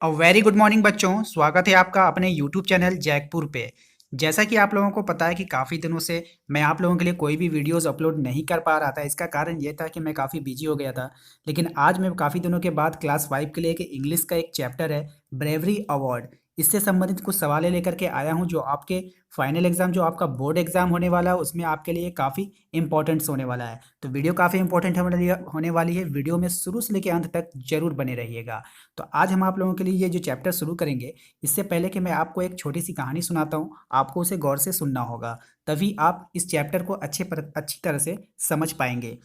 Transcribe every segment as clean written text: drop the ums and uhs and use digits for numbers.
Very good morning बच्चों। स्वागत है आपका अपने यूट्यूब चैनल जैकपुर पे। जैसा कि आप लोगों को पता है कि काफ़ी दिनों से मैं आप लोगों के लिए कोई भी वीडियोस अपलोड नहीं कर पा रहा था। इसका कारण ये था कि मैं काफ़ी बिजी हो गया था। लेकिन आज मैं काफ़ी दिनों के बाद क्लास 5 के लिए एक इंग्लिश का एक चैप्टर है ब्रेवरी अवार्ड, इससे संबंधित कुछ सवालें लेकर के आया हूँ जो आपके फाइनल एग्जाम, जो आपका बोर्ड एग्जाम होने वाला है, उसमें आपके लिए काफ़ी इंपॉर्टेंट्स होने वाला है। तो वीडियो काफ़ी इंपॉर्टेंट होने वाली है। वीडियो में शुरू से लेकर अंत तक जरूर बने रहिएगा। तो आज हम आप लोगों के लिए ये जो चैप्टर शुरू करेंगे, इससे पहले कि मैं आपको एक छोटी सी कहानी सुनाता हूँ, आपको उसे गौर से सुनना होगा, तभी आप इस चैप्टर को अच्छी तरह से समझ पाएंगे।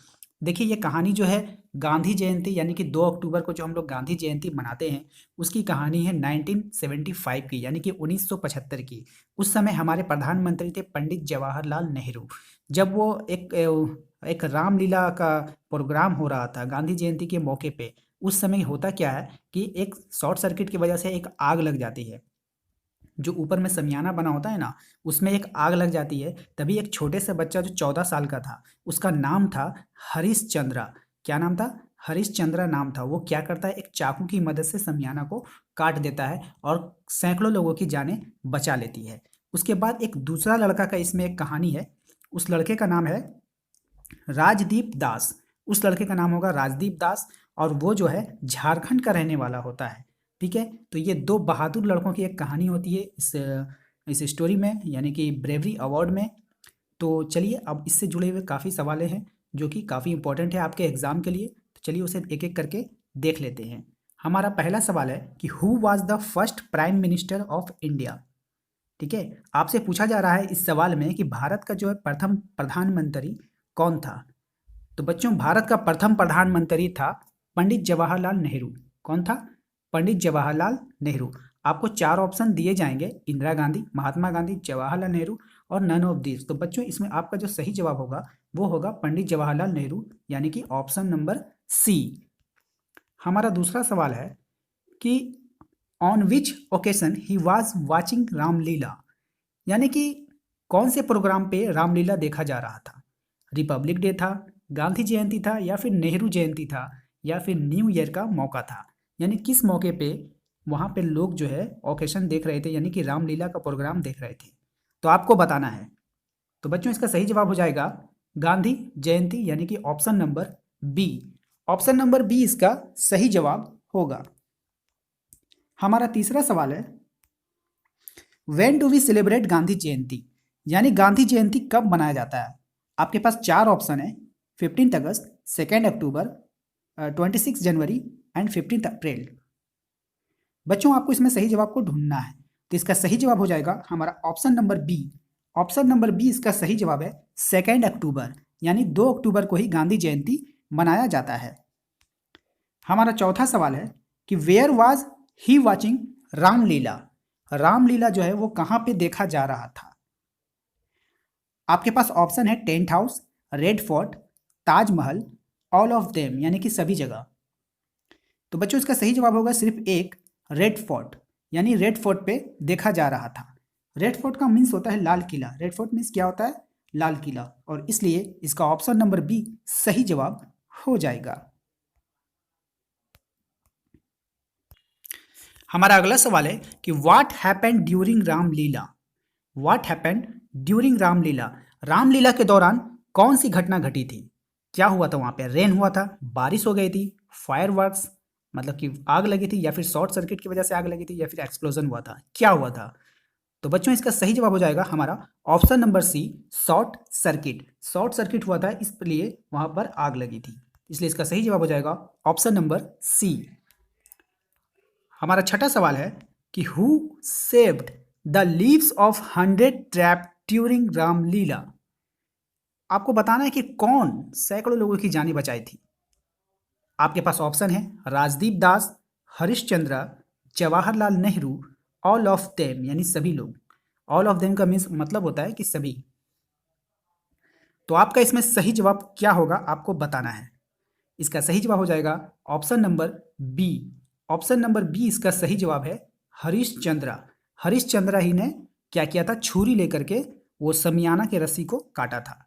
देखिए, ये कहानी जो है गांधी जयंती यानी कि 2 अक्टूबर को जो हम लोग गांधी जयंती मनाते हैं, उसकी कहानी है 1975 की, यानी कि 1975 की। उस समय हमारे प्रधानमंत्री थे पंडित जवाहरलाल नेहरू। जब वो एक रामलीला का प्रोग्राम हो रहा था गांधी जयंती के मौके पे, उस समय होता क्या है कि एक शॉर्ट सर्किट की वजह से एक आग लग जाती है। जो ऊपर में शमियाना बना होता है ना, उसमें एक आग लग जाती है। तभी एक छोटे से बच्चा जो 14 साल का था, उसका नाम था हरीश चंद्रा। क्या नाम था? हरीश चंद्रा नाम था। वो क्या करता है, एक चाकू की मदद से शमियाना को काट देता है और सैकड़ों लोगों की जानें बचा लेती है। उसके बाद एक दूसरा लड़का का इसमें एक कहानी है। उस लड़के का नाम है राजदीप दास। उस लड़के का नाम होगा राजदीप दास, और वो जो है झारखंड का रहने वाला होता है। ठीक है, तो ये दो बहादुर लड़कों की एक कहानी होती है इस स्टोरी में, यानी कि ब्रेवरी अवार्ड में। तो चलिए, अब इससे जुड़े हुए काफ़ी सवालें हैं जो कि काफ़ी इंपॉर्टेंट है आपके एग्जाम के लिए। तो चलिए उसे एक एक करके देख लेते हैं। हमारा पहला सवाल है कि who was the first prime minister of India. ठीक है, आपसे पूछा जा रहा है इस सवाल में कि भारत का जो है प्रथम प्रधानमंत्री कौन था। तो बच्चों, भारत का प्रथम प्रधानमंत्री था पंडित जवाहरलाल नेहरू। कौन था? पंडित जवाहरलाल नेहरू। आपको चार ऑप्शन दिए जाएंगे: इंदिरा गांधी, महात्मा गांधी, जवाहरलाल नेहरू और नन ऑफ दीज। तो बच्चों, इसमें आपका जो सही जवाब होगा वो होगा पंडित जवाहरलाल नेहरू, यानी कि ऑप्शन नंबर सी। हमारा दूसरा सवाल है कि on which occasion he was watching Ramlila, यानी कि कौन से प्रोग्राम पे रामलीला देखा जा रहा था। रिपब्लिक डे था, गांधी जयंती था, या फिर नेहरू जयंती था, या फिर न्यू ईयर का मौका था। यानी किस मौके पे वहाँ पे लोग जो है ओकेशन देख रहे थे, यानी कि रामलीला का प्रोग्राम देख रहे थे। तो आपको बताना है। तो बच्चों, इसका सही जवाब हो जाएगा गांधी जयंती, यानी कि option number B. Option number B इसका सही जवाब होगा। हमारा तीसरा सवाल है, when do we celebrate Gandhi Jayanti, यानी गांधी जयंती कब मनाया जाता है। आपके पास चार ऑप्शन है: 15 अगस्त, 2 अक्टूबर, 26 जनवरी एंड 15 अप्रैल। बच्चों, आपको इसमें सही जवाब को ढूंढना है। तो इसका सही जवाब हो जाएगा हमारा option number B. Option number B इसका सही जवाब है 2 अक्टूबर, यानी 2 अक्टूबर को ही गांधी जयंती मनाया जाता है। हमारा चौथा सवाल है कि where was he watching Ramlila. Ramlila जो है वो कहाँ पे देखा जा रहा था। आपके पास ऑप्शन है tent house, red fort, Taj Mahal, all of them, यानी कि सभी जगह। तो बच्चों, इसका सही जवाब होगा सिर्फ एक, रेड फोर्ट, यानी रेड फोर्ट पे देखा जा रहा था। रेड फोर्ट का मीन्स होता है Lal Qila. Red fort means क्या होता है? लाल किला। और इसलिए इसका ऑप्शन नंबर बी सही जवाब हो जाएगा। हमारा अगला सवाल है कि what happened during Ramlila. What happened during Ramlila, Ramlila के दौरान कौन सी घटना घटी थी। क्या हुआ था वहां पे? रेन हुआ था, बारिश हो गई थी, फायरवर्क्स मतलब कि आग लगी थी, या फिर शॉर्ट सर्किट की वजह से आग लगी थी, या फिर एक्सप्लोजन हुआ था। क्या हुआ था? तो बच्चों, इसका सही जवाब हो जाएगा हमारा option number C, short circuit. Short circuit हुआ था, इसलिए वहां पर आग लगी थी। इसलिए इसका सही जवाब हो जाएगा ऑप्शन नंबर सी। हमारा छठा सवाल है कि who saved the leaves of 100 trap during Ramlila. आपको बताना है कि कौन सैकड़ों लोगों की जानें बचाई थी। आपके पास ऑप्शन है Rajdeep Das, Harish Chandra, Jawaharlal Nehru, all of them, यानी सभी लोग। ऑल ऑफ देम का मीन्स मतलब होता है कि सभी। तो आपका इसमें सही जवाब क्या होगा आपको बताना है। इसका सही जवाब हो जाएगा option number B. Option number B इसका सही जवाब है हरीश चंद्रा। हरीश चंद्रा ही ने क्या किया था? छुरी लेकर के वो शमियाना के रस्सी को काटा था।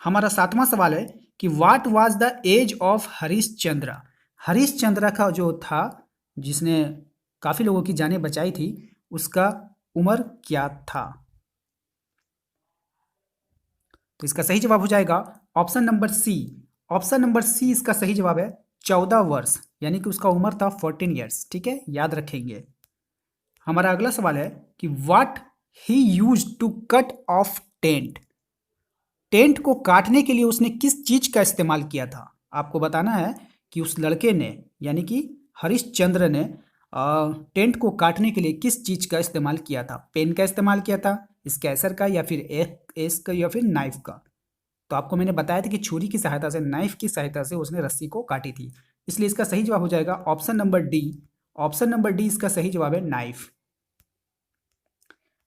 हमारा सातवां सवाल है कि what was the age of Harish Chandra. Harishchandra का जो था, जिसने काफ़ी लोगों की जानें बचाई थी, उसका उम्र क्या था? तो इसका सही जवाब हो जाएगा option number C. Option number C इसका सही जवाब है 14 वर्ष, यानी कि उसका उम्र था 14 ईयर्स। ठीक है, याद रखेंगे। हमारा अगला सवाल है कि what he use to cut off tent. Tent को काटने के लिए उसने किस चीज का इस्तेमाल किया था? आपको बताना है कि उस लड़के ने, यानी कि हरिश्चंद्र ने टेंट को काटने के लिए किस चीज का इस्तेमाल किया था? पेन का इस्तेमाल किया था, स्केसर का, या फिर एस का, या फिर नाइफ का? तो आपको मैंने बताया था कि छुरी की सहायता से, नाइफ की सहायता से उसने रस्सी को काटी थी। इसलिए इसका सही जवाब हो जाएगा option number D. Option number D इसका सही जवाब है, नाइफ।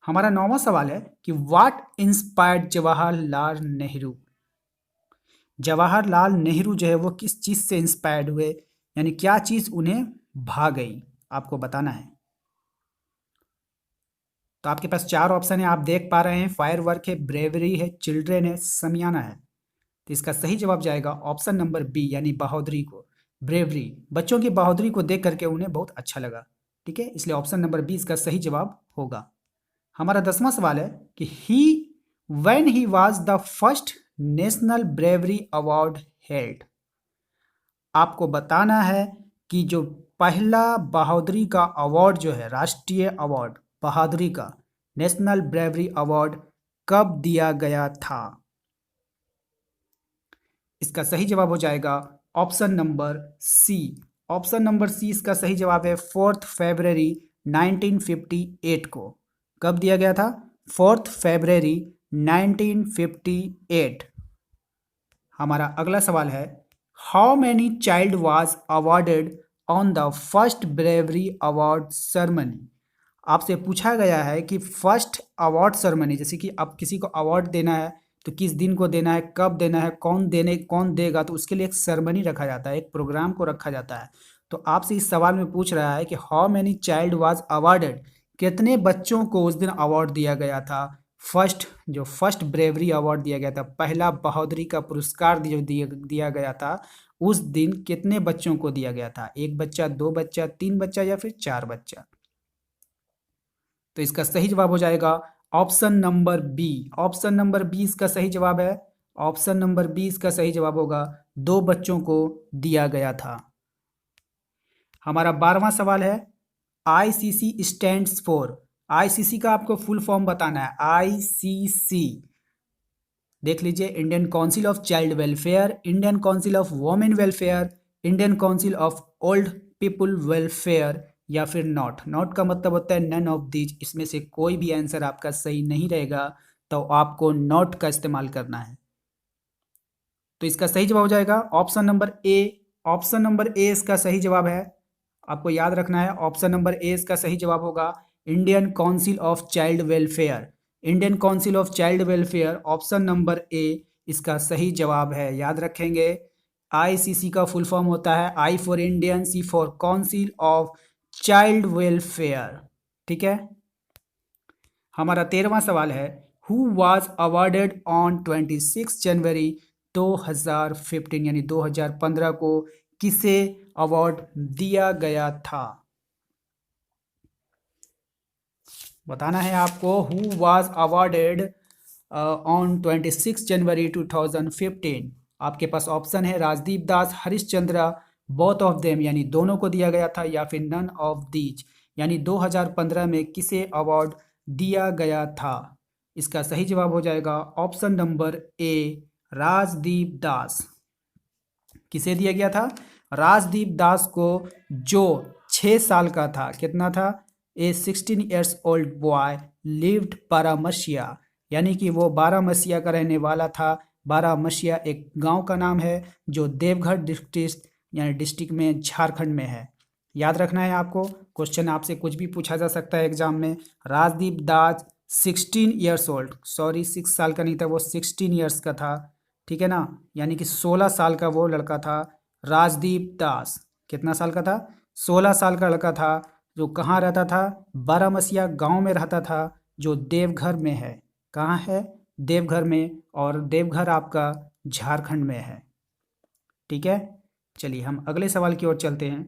हमारा 9वां सवाल है कि व्हाट इंस्पायर्ड जवाहरलाल नेहरू। जवाहरलाल नेहरू जो है वो किस चीज से इंस्पायर्ड हुए, यानी क्या चीज उन्हें भा गई? आपको बताना है। तो आपके पास 4 ऑप्शन है, आप देख पा रहे हैं। फायर वर्क है, ब्रेवरी है, चिल्ड्रेन है, समियाना है। तो इसका सही जवाब जाएगा ऑप्शन नंबर बी, यानी बहादुरी को, ब्रेवरी। बच्चों की बहादुरी को देख करके उन्हें बहुत अच्छा लगा। ठीक है, इसलिए ऑप्शन नंबर बी इसका सही जवाब होगा। हमारा 10वां सवाल है कि when he was the first national bravery award held. आपको बताना है कि जो पहला बहादुरी का अवार्ड जो है, राष्ट्रीय अवार्ड बहादुरी का, नेशनल ब्रेवरी अवार्ड, कब दिया गया था? इसका सही जवाब हो जाएगा option number C. Option number C इसका सही जवाब है 4 फरवरी 1958 को। कब दिया गया था? 4 फरवरी 1958। हमारा अगला सवाल है how many child was awarded on the first bravery award ceremony. आपसे पूछा गया है कि फर्स्ट अवार्ड सेरेमनी, जैसे कि अब किसी को अवार्ड देना है तो किस दिन को देना है, कब देना है, कौन देगा, तो उसके लिए एक सेरेमनी रखा जाता है, एक प्रोग्राम को रखा जाता है। तो आपसे इस सवाल में पूछ रहा है कि how many child was awarded, कितने बच्चों को उस दिन अवार्ड दिया गया था? फर्स्ट ब्रेवरी अवार्ड दिया गया था, पहला बहादुरी का पुरस्कार दिया गया था, उस दिन कितने बच्चों को दिया गया था? 1 बच्चा, 2 बच्चा, 3 बच्चा, या फिर 4 बच्चा? तो इसका सही जवाब हो जाएगा option number B. Option number B इसका सही जवाब है। ऑप्शन नंबर बी इसका सही जवाब होगा, 2 बच्चों को दिया गया था। हमारा 12वां सवाल है आईसीसी स्टैंड्स फॉर। आईसीसी का आपको फुल फॉर्म बताना है। आईसीसी देख लीजिए, Indian council of child welfare, Indian council of women welfare, Indian council of old people welfare, या फिर नॉट। नॉट का मतलब होता है नन ऑफ दीज, इसमें से कोई भी आंसर आपका सही नहीं रहेगा, तो आपको नॉट का इस्तेमाल करना है। तो इसका सही जवाब हो जाएगा option number A. Option number A इसका सही जवाब है। आपको याद रखना है, ऑप्शन नंबर ए इसका सही जवाब होगा, Indian council of child welfare. Indian council of child welfare, option number A इसका सही जवाब है। याद रखेंगे, आईसीसी का फुल फॉर्म होता है I for Indian, C for council of child welfare. ठीक है। हमारा 13वां सवाल है who was awarded on 26 January 2015, यानी 2015 को किसे अवार्ड दिया गया था? बताना है आपको, who was awarded on 26 January 2015। आपके पास ऑप्शन है राजदीप दास, हरिश्चंद्र, बोथ ऑफ देम, यानी दोनों को दिया गया था, या फिर नन ऑफ दीज, यानी 2015 में किसे अवार्ड दिया गया था? इसका सही जवाब हो जाएगा ऑप्शन नंबर ए, राजदीप दास। किसे दिया गया था? राजदीप दास को, जो 6 साल का था। कितना था? ए 16 ईयर्स ओल्ड बॉय लिव्ड बारामसिया, यानी कि वो बारामसिया का रहने वाला था। बारामसिया एक गांव का नाम है जो देवघर डिस्ट्रिक्ट, यानी डिस्ट्रिक्ट में, झारखंड में है। याद रखना है आपको, क्वेश्चन आपसे कुछ भी पूछा जा सकता है एग्जाम में। राजदीप दास 16 ईयर्स ओल्ड, सॉरी 6 साल का नहीं था, वो 16 ईयर्स का था। ठीक है ना, यानी कि 16 साल का वो लड़का था राजदीप दास। कितना साल का था? 16 साल का लड़का था, जो कहाँ रहता था? बारामसिया गांव में रहता था, जो देवघर में है। कहाँ है? देवघर में, और देवघर आपका झारखंड में है। ठीक है। चलिए हम अगले सवाल की ओर चलते हैं।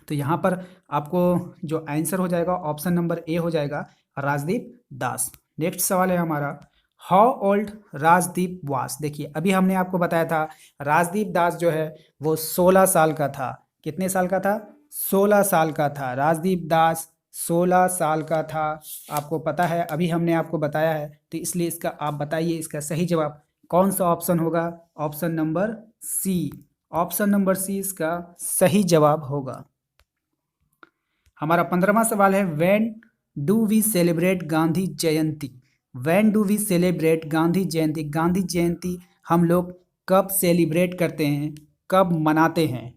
तो यहाँ पर आपको जो आंसर हो जाएगा ऑप्शन नंबर ए हो जाएगा, राजदीप दास। नेक्स्ट सवाल है हमारा, हाउ ओल्ड राजदीप वास। देखिए अभी हमने आपको बताया था राजदीप दास जो है वो 16 साल का था। कितने साल का था? 16 साल का था। राजदीप दास 16 साल का था, आपको पता है, अभी हमने आपको बताया है। तो इसलिए इसका आप बताइए इसका सही जवाब कौन सा ऑप्शन होगा? Option number C. Option number C इसका सही जवाब होगा। हमारा 15वां सवाल है, when do we celebrate Gandhi Jayanti. When do we celebrate Gandhi Jayanti. Gandhi Jayanti हम लोग कब सेलिब्रेट करते हैं, कब मनाते हैं?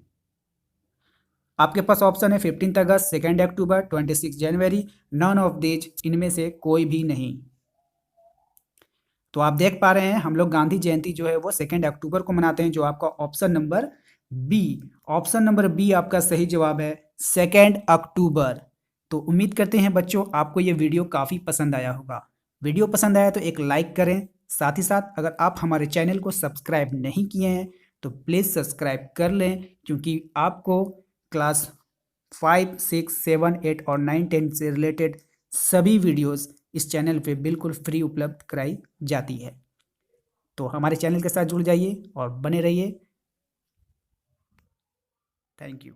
आपके पास ऑप्शन है 15 अगस्त, 2 अक्टूबर, 26 जनवरी, नन ऑफ दीज, इनमें से कोई भी नहीं। तो आप देख पा रहे हैं हम लोग गांधी जयंती जो है वो 2 अक्टूबर को मनाते हैं, जो आपका option number B. Option number B आपका सही जवाब है, 2 अक्टूबर। तो उम्मीद करते हैं बच्चों आपको ये वीडियो काफ़ी पसंद आया होगा। वीडियो पसंद आया तो एक लाइक करें, साथ ही साथ अगर आप हमारे चैनल को सब्सक्राइब नहीं किए हैं तो प्लीज़ सब्सक्राइब कर लें, क्योंकि आपको क्लास 5, 6, 7, 8 और 9, 10 से रिलेटेड सभी वीडियोस इस चैनल पे बिल्कुल फ्री उपलब्ध कराई जाती है। तो हमारे चैनल के साथ जुड़ जाइए और बने रहिए। Thank you.